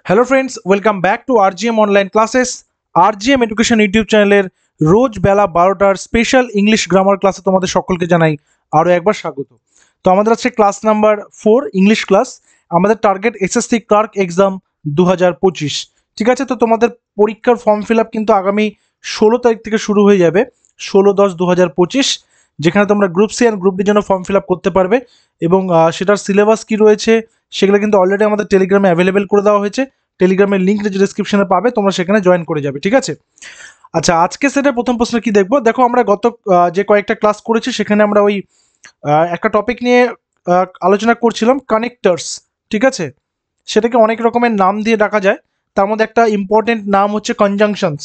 Hello friends, welcome back to RGM online classes. RGM education YouTube চ্যানেলের রোজ বেলা 12টার special English grammar ক্লাসে তোমাদের সকলকে জানাই আরও একবার স্বাগত। তো আমাদের আছে ক্লাস নাম্বার 4 ইংলিশ ক্লাস। আমাদের টার্গেট এসএসসি ক্লার্ক এক্সাম 2025। ঠিক আছে, তো তোমাদের পরীক্ষার ফর্ম ফিল আপ কিন্তু আগামী 16 তারিখ থেকে শুরু হয়ে যাবে, 16-10-2025, যেখানে তোমরা গ্রুপ সি অ্যান্ড গ্রুপ ডির জন্য ফর্ম ফিল আপ করতে পারবে। এবং সেটার সিলেবাস কী রয়েছে সেগুলো কিন্তু অলরেডি আমাদের টেলিগ্রামে অ্যাভেলেবেল করে দেওয়া হয়েছে। টেলিগ্রামের লিঙ্ক ডিসক্রিপশনে পাবে, তোমরা সেখানে জয়েন করে যাবে। ঠিক আছে, আচ্ছা, আজকে সেটার প্রথম প্রশ্ন কি দেখবো, দেখো আমরা গত যে কয়েকটা ক্লাস করেছি সেখানে আমরা ওই একটা টপিক নিয়ে আলোচনা করছিলাম, কানেক্টার্স। ঠিক আছে, সেটাকে অনেক রকমের নাম দিয়ে ডাকা যায়, তার মধ্যে একটা ইম্পর্টেন্ট নাম হচ্ছে কনজাংশনস।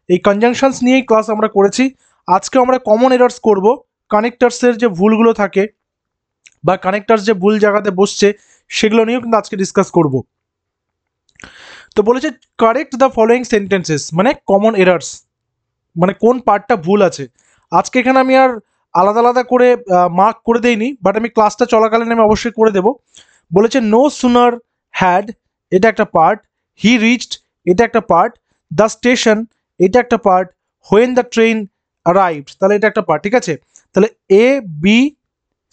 এই কনজাংশনস নিয়েই ক্লাস আমরা করেছি। আজকে আমরা কমন এরার্স করব, কানেক্টার্সের যে ভুলগুলো থাকে বা কানেক্টার্স যে ভুল জায়গাতে বসছে সেগুলো নিয়েও কিন্তু আজকে ডিসকাস করব। তো বলেছে কারেক্ট দ্য ফলোয়িং সেন্টেন্সেস, মানে কমন এরার্স, মানে কোন পার্টটা ভুল আছে। আজকে এখানে আমি আর আলাদা আলাদা করে মার্ক করে দেইনি, বাট আমি ক্লাসটা চলাকালীন আমি অবশ্যই করে দেব। বলেছে নো সুনার হ্যাড, এটা একটা পার্ট। হি রিচড, এটা একটা পার্ট। দ্য স্টেশন, এটা একটা part. When the train arrived, তাহলে এটা একটা পার্ট। ঠিক আছে, তাহলে এ বি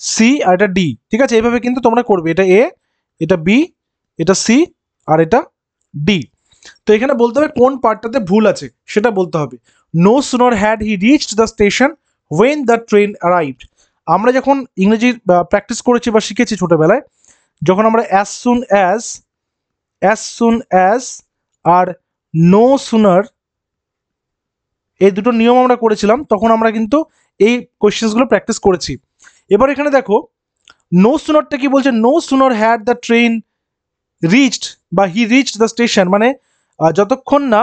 সি আর এটা ডি। ঠিক আছে, এইভাবে কিন্তু তোমরা করবে, এটা এ, এটা বি, এটা সি আর এটা ডি। তো এখানে বলতে হবে কোন পার্টটাতে ভুল আছে সেটা বলতে হবে। No sooner had he reached the station when the train arrived. আমরা যখন ইংরেজি প্র্যাকটিস করেছি বা শিখেছি ছোটবেলায়, যখন আমরা অ্যাজ সুন অ্যাজ আর নো সুনার, এই দুটো নিয়ম আমরা করেছিলাম, তখন আমরা কিন্তু এই কোয়েশ্চেন্সগুলো প্র্যাকটিস করেছি। এবার এখানে দেখো নো সুনারটা কি বলছে, no sooner had the train reached বা হি রিচড দ্য স্টেশন, মানে যতক্ষণ না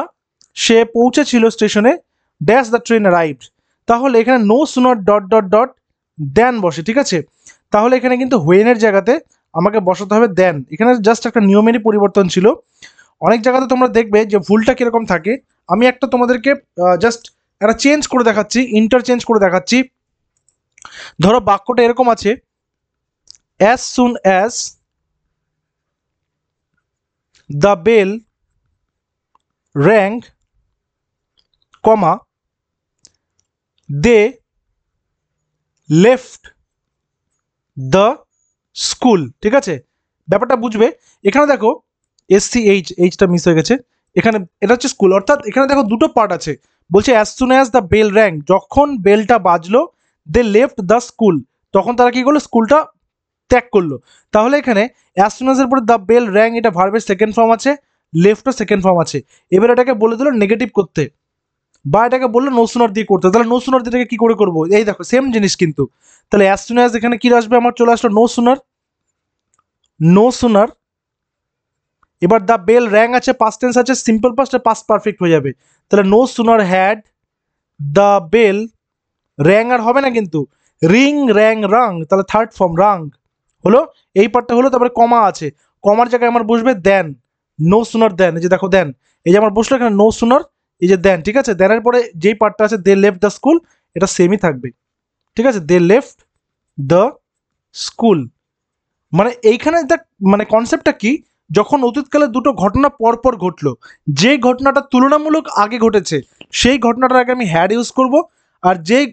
সে পৌঁছেছিল স্টেশনে, ড্যাশ দ্য ট্রেন অ্যারাইভড। তাহলে এখানে no sooner dot dot dot then বসে। ঠিক আছে, তাহলে এখানে কিন্তু হোয়েনের জায়গাতে আমাকে বসাতে হবে দেন। এখানে জাস্ট একটা নিয়মেরই পরিবর্তন ছিল। অনেক জায়গাতে তোমরা দেখবে যে ভুলটা কীরকম থাকে। আমি একটা তোমাদেরকে জাস্ট একটা চেঞ্জ করে দেখাচ্ছি, ইন্টারচেঞ্জ করে দেখাচ্ছি। ধরো বাক্যটা এরকম আছে, as soon as the bell rang, comma, they left the school। ঠিক আছে, ব্যাপারটা বুঝবে। এখানে দেখো SCH, এইচটা মিস হয়ে গেছে এখানে, এটা হচ্ছে স্কুল, অর্থাৎ এখানে দেখো দুটো পার্ট আছে। বলছে as soon as the bell rang, যখন বেলটা বাজলো, দে লেফট দ্য স্কুল, তখন তারা কি করলো, স্কুলটা ত্যাগ করলো। তাহলে এখানে অ্যাজ সুন অ্যাজ এর পরে দ্য বেল র্যাং, এটা ভার্বের সেকেন্ড ফর্ম আছে, লেফটও সেকেন্ড ফর্ম আছে। এবার এটাকে বলে দিল নেগেটিভ করতে, বা এটাকে বললো নো সুনার দিয়ে করতে। তাহলে নো সুনার দিয়ে কি করে করবো, এই দেখো সেম জিনিস কিন্তু। তাহলে অ্যাজ সুন অ্যাজ এখানে কি আসবে, আমার চলে আসলো নো সুনার, নো সুনার। এবার দ্য বেল র্যাং আছে, পাস্ট টেন্স আছে, সিম্পল পাস্ট আর পাস্ট পারফেক্ট হয়ে যাবে। তাহলে no sooner had the bell rang, আর হবে না কিন্তু, রিং র্যাং রাং, তাহলে থার্ড ফর্ম রাং হলো। এই পার্টটা হলো। তারপরে কমা আছে, কমার জায়গায় আমার বসবে দেন, নো সুনার দেন। এই যে দেখো দেন, এই যে আমার বসলো এখানে নো সুনার, এই যে দেন। ঠিক আছে, দেনের পরে যেই পার্টটা আছে দে লেফট দ্য স্কুল, এটা সেমই থাকবে। ঠিক আছে, দে লেফট দ্য স্কুল, মানে এইখানে দেখ, মানে কনসেপ্টটা কি, যখন অতীতকালে দুটো ঘটনা পরপর ঘটলো, যে ঘটনাটা তুলনামূলক আগে ঘটেছে সেই ঘটনাটার আগে আমি হ্যাড ইউজ করব, আর যেই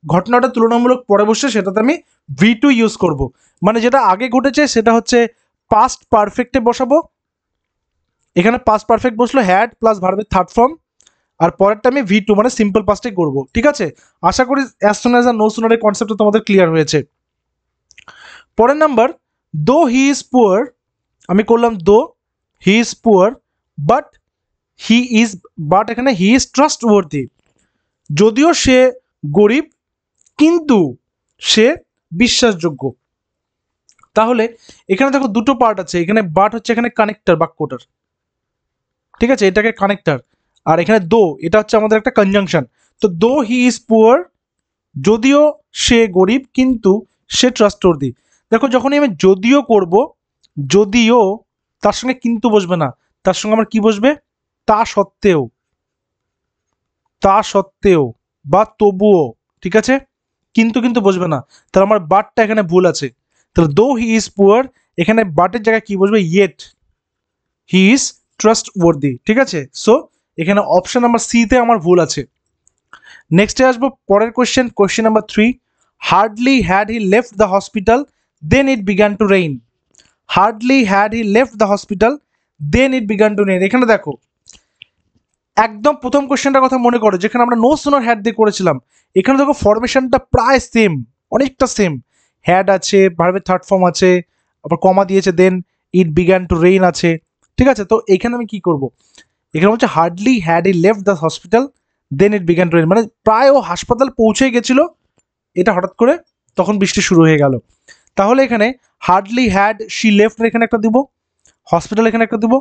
ঘটনাটা তুলনামূলক পরে বসছে সেটাতে আমি V2 ইউজ করব। মানে যেটা আগে ঘটেছে সেটা হচ্ছে পাস্ট পারফেক্টে বসাবো, এখানে পাস্ট পারফেক্ট বসলো হ্যাড প্লাস ভার্বের থার্ড ফর্ম, আর পরেরটা আমি V2 মানে সিম্পল পাস্টে করব। ঠিক আছে, আশা করি অ্যাজ সুন অ্যাজ আর নো সুনারের কনসেপ্টটা তোমাদের ক্লিয়ার হয়েছে। পরের নাম্বার, দো হি ইজ পুয়ার, আমি করলাম দো he is poor but he is, but এখানে হি ইজ ট্রাস্টওয়ার্দি, যদিও সে গরিব কিন্তু সে বিশ্বাসযোগ্য। তাহলে এখানে দেখো দুটো পার্ট আছে, এখানে বাট হচ্ছে এখানে কানেক্টর বাক্যটার। ঠিক আছে, এটাকে কানেক্টর, আর এখানে দো, এটা হচ্ছে আমাদের একটা কনজাংশন। তো দো হি ইজ পুয়ার, যদিও সে গরিব কিন্তু সে ট্রাস্টওয়ার্দি। দেখো যখনই আমি যদিও করব, যদিও, তার সঙ্গে কিন্তু বসবে না, তার সঙ্গে আমার কি বসবে, তা সত্ত্বেও, তা সত্ত্বেও বা তবুও। ঠিক আছে, কিন্তু কিন্তু বসবে না, তাহলে আমার বাটটা এখানে ভুল আছে। তাহলে দো হি ইজ পুয়ার, এখানে বাটের জায়গায় কি বসবে, ইয়েট হি ইজ ট্রাস্টওয়ার্দি, ঠিক আছে। সো এখানে অপশন নাম্বার সিতে আমার ভুল আছে। নেক্সটে আসবো পরের question number 3, hardly had he left the hospital then it began to rain. Hardly had he left the hospital then it began to rain. এখানে দেখো একদম প্রথম কোয়েশ্চেনটার কথা মনে করো, যেখানে আমরা নো সুনার হ্যাড দিয়ে করেছিলাম। এখানে দেখো ফরমেশনটা প্রায় সেম, অনেকটা সেম। হ্যাড আছে, ভার্বের থার্ড ফর্ম আছে, আবার কমা দিয়েছে, দেন ইট বিগ্যান টু রেইন আছে, ঠিক আছে। তো এখানে আমি কি করব, এখানে হচ্ছে hardly had he left the hospital then it began to rain, মানে প্রায় ও হাসপাতাল পৌঁছে গেছিল, এটা হঠাৎ করে তখন বৃষ্টি শুরু হয়ে গেল। তাহলে এখানে হার্ডলি হ্যাড শি লেফট এখানে একটা দিব, হসপিটাল এখানে একটা দিব,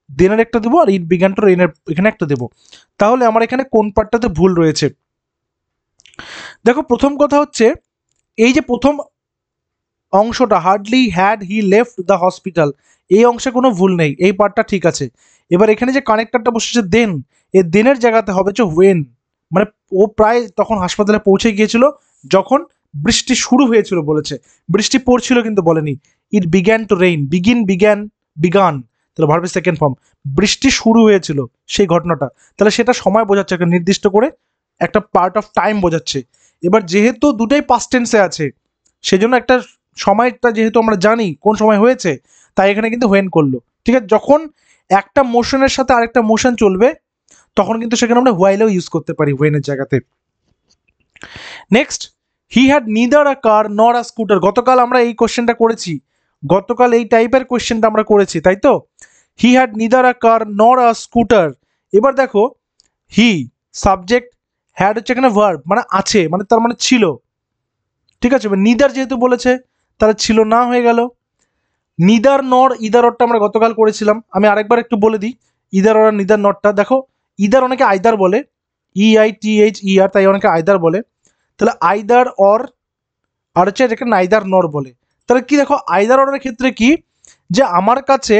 দেনের একটা দিব, আর ইট বিগ্যান টু রেইনের এখানে একটা দেব। তাহলে আমার এখানে কোন পার্টটাতে ভুল রয়েছে? দেখো প্রথম কথা হচ্ছে এই যে প্রথম অংশটা hardly had he left the hospital, এই অংশে কোনো ভুল নেই, এই পার্টটা ঠিক আছে। এবার এখানে যে কানেক্টরটা বসেছে দেন, এই দেনের জায়গাতে হবে হচ্ছে ওয়েন, মানে ও প্রায় তখন হাসপাতালে পৌঁছে গিয়েছিল যখন বৃষ্টি শুরু হয়েছিল বলেছে, বৃষ্টি পড়ছিল কিন্তু বলেনি। ইট বিগ্যান টু রেইন, বিগান, তাহলে ভার্বের সেকেন্ড ফর্ম, বৃষ্টি শুরু হয়েছিল সেই ঘটনাটা, তাহলে সেটা সময় বোঝাচ্ছে, একটা নির্দিষ্ট করে একটা পার্ট অফ টাইম বোঝাচ্ছে। এবার যেহেতু দুটাই পাস্ট টেন্সে আছে, সেজন্য একটা সময়টা যেহেতু আমরা জানি কোন সময় হয়েছে, তাই এখানে কিন্তু হোয়েন করলো, ঠিক আছে। যখন একটা মোশনের সাথে আরেকটা মোশন চলবে তখন কিন্তু সেখানে আমরা হোয়াইলেও ইউজ করতে পারি হোয়েনের জায়গাতে। নেক্সট, হি হ্যাড নিদার আ কার নর আ স্কুটার। গতকাল আমরা এই কোশ্চেনটা করেছি, গতকাল এই টাইপের কোশ্চেনটা আমরা করেছি, তাই তো। হি হ্যাড নিদার আ কার নর আ স্কুটার। এবার দেখো হি সাবজেক্ট, হ্যাড হচ্ছে এখানে ভার্ব, মানে আছে, মানে তার মানে ছিল, ঠিক আছে। এবার নিদার যেহেতু বলেছে তাহলে ছিল না হয়ে গেল। নিদার নর ইদার অরটা আমরা গতকাল করেছিলাম, আমি আরেকবার একটু বলে দিই ইদার অর আর নিদার নরটা। দেখো ইদার অনেকে আইদার বলে, EITHER, তাই অনেকে আইদার বলে। তাহলে আইদার অর, আর হচ্ছে এটাকে নাইদার নর বলে। তাহলে কি দেখো আইদার অরের ক্ষেত্রে কি, যে আমার কাছে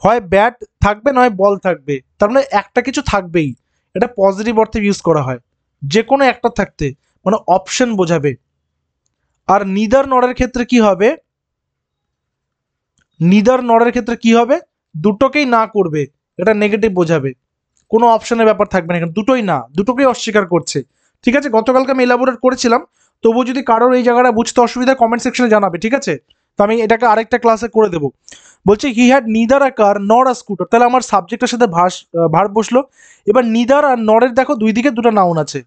হয় ব্যাট থাকবে নয় বল থাকবে, তার মানে একটা কিছু থাকবেই, এটা পজিটিভ অর্থে ইউজ করা হয়, যে কোনো একটা থাকতে, মানে অপশন বোঝাবে। আর নিদার নরের ক্ষেত্রে কি হবে, নিদার নরের ক্ষেত্রে কি হবে, দুটোকেই না করবে, এটা নেগেটিভ বোঝাবে, কোনো অপশনের ব্যাপার থাকবে না এখানে, দুটোই না, দুটোকেই অস্বীকার করছে, ঠিক আছে। গতকালকে আমি এলাবোরেট করেছিলাম, তবুও যদি কারোর এই জায়গাটা বুঝতে অসুবিধা কমেন্ট সেকশনে জানাবে, ঠিক আছে। তো আমি এটাকে আরেকটা ক্লাসে করে দেবো। বলছে হি হ্যাড নিদার আ কার নর আ স্কুটার, তাহলে আমার সাবজেক্টের সাথে ভার্ব বসলো। এবার নিদার আর নরের দেখো দুই দিকে দুটো নাউন আছে,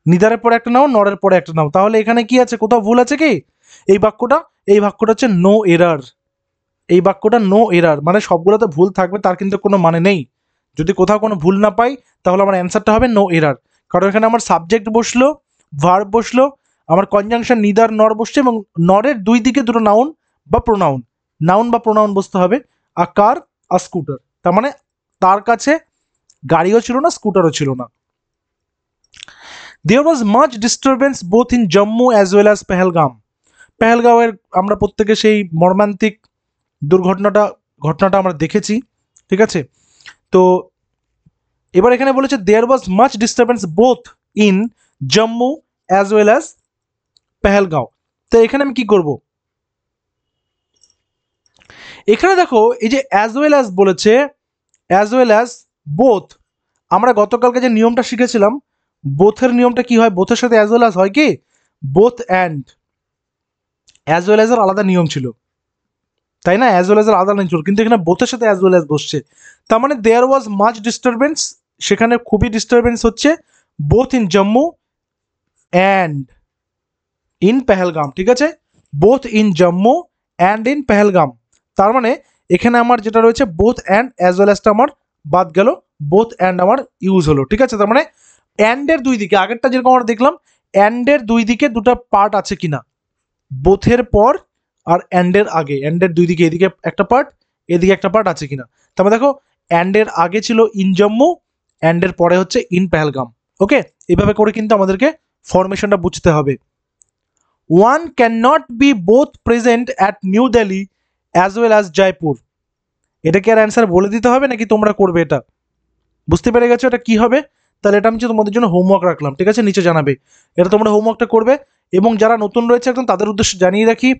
নিদারের পরে একটা নাউন, নরের পরে একটা নাউন, তাহলে এখানে কি আছে, কোথাও ভুল আছে কি? এই বাক্যটা হচ্ছে নো এরার, এই বাক্যটা নো এরার, মানে সবগুলোতে ভুল থাকবে তার কিন্তু কোনো মানে নেই। যদি কোথাও কোনো ভুল না পাই তাহলে আমার অ্যান্সারটা হবে নো এরার, কারণ এখানে আমার সাবজেক্ট বসলো, ভার্ব বসলো, আমার কনজাংশন নিদার নর বসছে, এবং নরের দুই দিকে দুটো নাউন বা প্রোনাউন, নাউন বা প্রোনাউন বসতে হবে। আ কার, আ স্কুটার, তার মানে তার কাছে গাড়িও ছিল না, স্কুটারও ছিল না। There was much disturbance both in Jammu as well as Pahalgam. পেহেলগাঁওয়ের আমরা প্রত্যেকে সেই মর্মান্তিক ঘটনাটা আমরা দেখেছি, ঠিক আছে। তো এবার এখানে বলেছে there was much disturbance both in Jammu as well as Pahalgam. তো এখানে আমি কি করব, এখানে দেখো এই যে অ্যাজ ওয়েল অ্যাজ বলেছে, অ্যাজ ওয়েল অ্যাজ বোথ, আমরা গতকালকে যে নিয়মটা শিখেছিলাম বোথের নিয়মটা কি হয়, বোথের সাথে অ্যাজ ওয়েল অ্যাজ হয় কি, both and, as well as এর আলাদা নিয়ম ছিল, তাই না, অ্যাজ ওয়েল অ্যাজ এর আলাদা নিয়ম ছিল, কিন্তু এখানে বোথের সাথে অ্যাজ ওয়েল অ্যাজ বসছে, তার মানে দেয়ার ওয়াজ মাচ ডিস্টারবেন্স, সেখানে খুবই ডিস্টারবেন্স হচ্ছে, both in Jammu and in Pahalgam, ঠিক আছে, both in Jammu and in Pahalgam. তার মানে এখানে আমার যেটা রয়েছে বোথ অ্যান্ড অ্যাজ ওয়েল অ্যাজটা আমার বাদ গেল, বোথ অ্যান্ড আমার ইউজ হলো, ঠিক আছে। তার মানে অ্যান্ডের দুই দিকে, আগেরটা যেরকম আমরা দেখলাম অ্যান্ডের দুই দিকে দুটো পার্ট আছে কিনা, বোথের পর আর অ্যান্ডের আগে, অ্যান্ডের দুই দিকে এদিকে একটা পার্ট এদিকে একটা পার্ট আছে কিনা। তারপরে দেখো অ্যান্ডের আগে ছিল ইন জম্মু, অ্যান্ডের পরে হচ্ছে ইন পেহেলগাম। ওকে, এইভাবে করে কিন্তু আমাদেরকে ফরমেশনটা বুঝতে হবে। One can not be both present at New Delhi as well as Jaipur. এটাকে আর অ্যান্সার বলে দিতে হবে নাকি তোমরা করবে? এটা বুঝতে পেরে গেছো এটা কি হবে? তাহলে এটা আমি তোমাদের জন্য হোমওয়ার্ক রাখলাম, ঠিক আছে, নিচে জানাবে, এটা তোমরা হোমওয়ার্কটা করবে। এবং যারা নতুন রয়েছে একদম তাদের উদ্দেশ্যে জানিয়ে রাখি,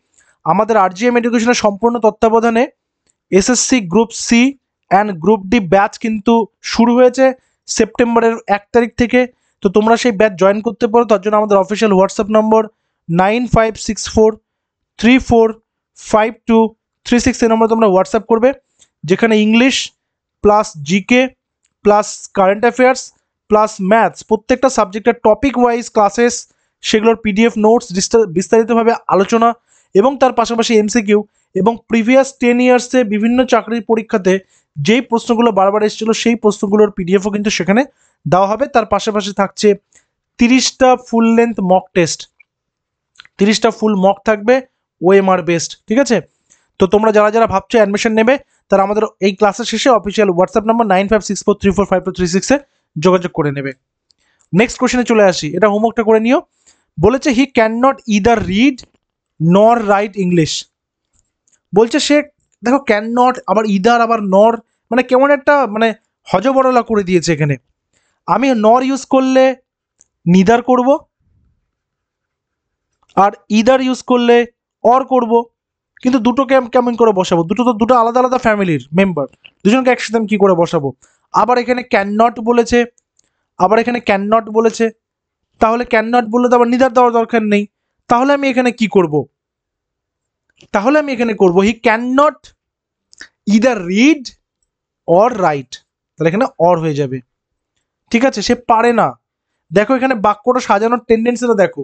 আমাদের RGM এডুকেশনের সম্পূর্ণ তত্ত্বাবধানে SSC group C and group D batch কিন্তু শুরু হয়েছে সেপ্টেম্বরের 1 তারিখ থেকে। তো তোমরা সেই ব্যাচ জয়েন করতে পারো। তার জন্য আমাদের অফিসিয়াল হোয়াটসঅ্যাপ নম্বর 9564345236 এই নম্বরে তোমরা হোয়াটসঅ্যাপ করবে, যেখানে English plus GK plus current affairs plus maths প্রত্যেকটা সাবজেক্টের টপিক ওয়াইজ ক্লাসেস, সেগুলোর পিডিএফ নোটস, বিস্তারিতভাবে আলোচনা এবং তার পাশাপাশি এমসিকিউ এবং প্রিভিয়াস 10 ইয়ার্সে বিভিন্ন চাকরির পরীক্ষাতে যেই প্রশ্নগুলো বারবার এসেছিলো সেই প্রশ্নগুলোর পিডিএফও কিন্তু সেখানে দেওয়া হবে। তার পাশাপাশি থাকছে 30টা ফুল লেন্থ মক টেস্ট, 30টা ফুল মক থাকবে ওএমআর বেসড, ঠিক আছে। তো তোমরা যারা যারা ভাবছো অ্যাডমিশন নেবে তারা আমাদের এই ক্লাসের শেষে অফিসিয়াল হোয়াটসঅ্যাপ নাম্বার 9564345236 যোগাযোগ করে নেবে। নেক্সট কোশ্চেনে চলে আসি, এটা হোমওয়ার্কটা করে নিও। বলেছে হি ক্যান নট ইদার রিড নর রাইট ইংলিশ। বলছে সে, দেখো ক্যান নট আবার ইদার আবার নর, মানে কেমন একটা মানে হজবরলা করে দিয়েছে এখানে। আমি নর ইউজ করলে নিদার করব, আর ইদার ইউজ করলে অর করব, কিন্তু দুটোকে আমি কেমন করে বসাবো? দুটো আলাদা আলাদা ফ্যামিলির মেম্বার, দুজনকে একসাথে আমি কী করে বসাবো? আবার এখানে ক্যান নট বলেছে, আবার এখানে ক্যান নট বলেছে, তাহলে ক্যান নট বললে তো আবার নিদার দেওয়ার দরকার নেই। তাহলে আমি এখানে কি করব? তাহলে আমি এখানে করব হি can not either read or right, তাহলে এখানে অর হয়ে যাবে, ঠিক আছে। সে পারে না। দেখো এখানে বাক্যটা সাজানোর টেন্ডেন্সিটা দেখো,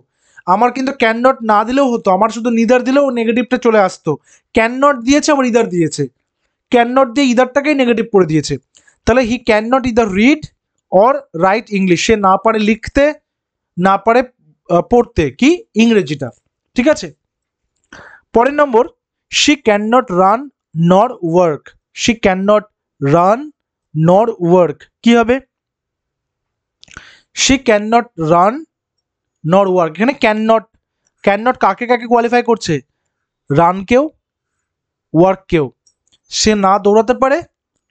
আমার কিন্তু ক্যান নট না দিলেও হতো, আমার শুধু নিদার দিলেও নেগেটিভটা চলে আসতো। ক্যান নট দিয়েছে আবার ইদার দিয়েছে, ক্যান নট দিয়ে ইদারটাকেই নেগেটিভ করে দিয়েছে। তাহলে he can not either read or write English, সে না পারে লিখতে না পারে পড়তে কি ইংরেজিটা, ঠিক আছে। পরের নম্বর, শি ক্যান নট রান নর work. She can not run নর ওয়ার্ক, কি হবে? শি ক্যান নট রান নর ওয়ার্ক, এখানে ক্যান নট কাকে কাকে কোয়ালিফাই করছে? রানকেও ওয়ার্ককেও। সে না দৌড়াতে পারে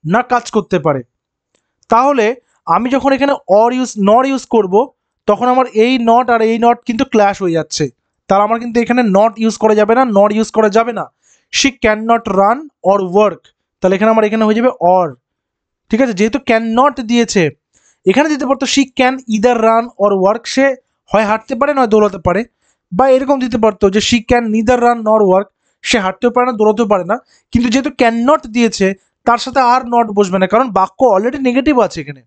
না কাজ করতে পারে। তাহলে আমি যখন এখানে নর ইউজ করব তখন আমার এই নট আর এই নট কিন্তু ক্ল্যাশ হয়ে যাচ্ছে, তাহলে আমার কিন্তু এখানে নট ইউজ করা যাবে না, নট ইউজ করা যাবে না। She can not run or work, তাহলে এখানে আমার এখানে হয়ে যাবে অর, ঠিক আছে। যেহেতু ক্যান নট দিয়েছে, এখানে দিতে পারতো she can either run or walk, সে হয় হাঁটতে পারে নয় দৌড়াতে পারে, বা এরকম দিতে পারতো যে শি ক্যান নিদার রান নর ওয়ার্ক, সে হাঁটতেও পারে না দৌড়াতেও পারে না। কিন্তু যেহেতু ক্যান নট দিয়েছে তার সাথে আর নট বসবে না, কারণ বাক্য অলরেডি নেগেটিভ আছে এখানে।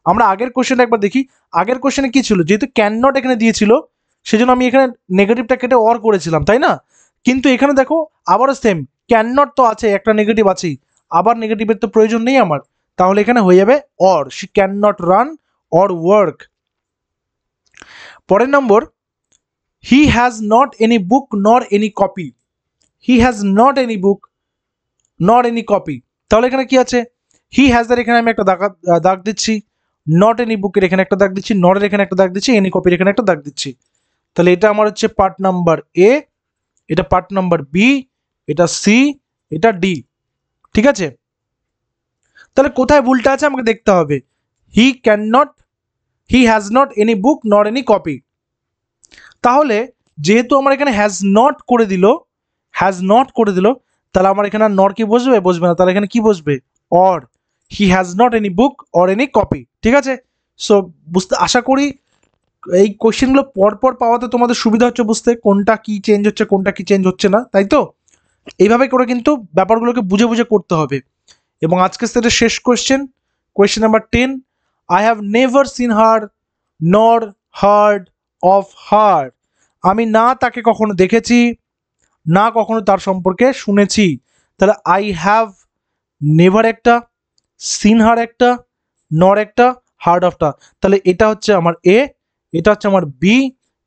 আমরা আগের কোশ্চেনটা একবার দেখি, আগের কোশ্চেনে কি ছিল? যেহেতু ক্যান নট এখানে দিয়েছিল সেজন্য আমি এখানে নেগেটিভটা কেটে অর করেছিলাম, তাই না? কিন্তু এখানে দেখো আবারও সেম, ক্যান নট তো আছে, একটা নেগেটিভ আছেই, আবার নেগেটিভের তো প্রয়োজন নেই আমার, তাহলে এখানে হয়ে যাবে or, she can not run or walk. পরের নম্বর, he has not any book nor any copy. He has not any book not any copy, তাহলে এখানে কি আছে? হি হ্যাজ এর এখানে আমি একটা দাগ দিচ্ছি, নট এনি বুকের এখানে একটা দাগ দিচ্ছি, নটের এখানে একটা দাগ দিচ্ছি, এনি কপির এখানে একটা দাগ দিচ্ছি। তাহলে এটা আমার হচ্ছে পার্ট নাম্বার এ, এটা পার্ট নাম্বার বি, এটা সি, এটা ডি, ঠিক আছে। তাহলে কোথায় ভুলটা আছে আমাকে দেখতে হবে। হি has not any book not any copy, তাহলে যেহেতু আমার এখানে হ্যাজ নট করে দিল, তাহলে আমার এখানে আর নর কি বসবে না, তাহলে এখানে কি বসবে? Or, he has not any book or any copy, ঠিক আছে। সো আশা করি এই কোশ্চেনগুলো পরপর পাওয়াতে তোমাদের সুবিধা হচ্ছে বুঝতে, কোনটা কি চেঞ্জ হচ্ছে কোনটা কি চেঞ্জ হচ্ছে না, তাই তো? এইভাবে করে কিন্তু ব্যাপারগুলোকে বুঝে বুঝে করতে হবে। এবং আজকের সেটের শেষ question number 10, I have never seen her নর হার্ড অফ হার। আমি না তাকে কখনো দেখেছি না কখনো তার সম্পর্কে শুনেছি। তাহলে আই হ্যাভ নেভার একটা, সিন হার একটা, নর একটা, হার্ড অফটা, তাহলে এটা হচ্ছে আমার এ, এটা হচ্ছে আমার বি,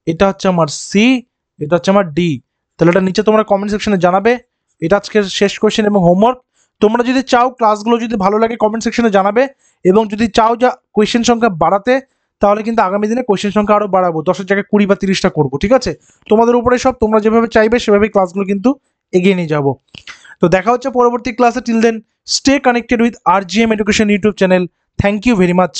এটা হচ্ছে আমার সি, এটা হচ্ছে আমার ডি। তাহলে এটা নিচে তোমরা কমেন্ট সেকশনে জানাবে। এটা আজকের শেষ কোয়েশ্চেন এবং হোমওয়ার্ক। তোমরা যদি চাও ক্লাসগুলো যদি ভালো লাগে কমেন্ট সেকশনে জানাবে, এবং যদি চাও যা কোয়েশ্চেন সংখ্যা বাড়াতে, তাহলে কিন্তু আগামী দিনে কোয়েশ্চেন সংখ্যা আরও বাড়াবো, 10-এর জায়গায় 20 বা 30টা করবো, ঠিক আছে। তোমাদের উপরে সব, তোমরা যেভাবে চাইবে সেভাবেই ক্লাসগুলো কিন্তু এগিয়ে নিয়ে যাবো। তো দেখা হচ্ছে পরবর্তী ক্লাসে। Till then stay connected with RGM education YouTube channel. Thank you very much.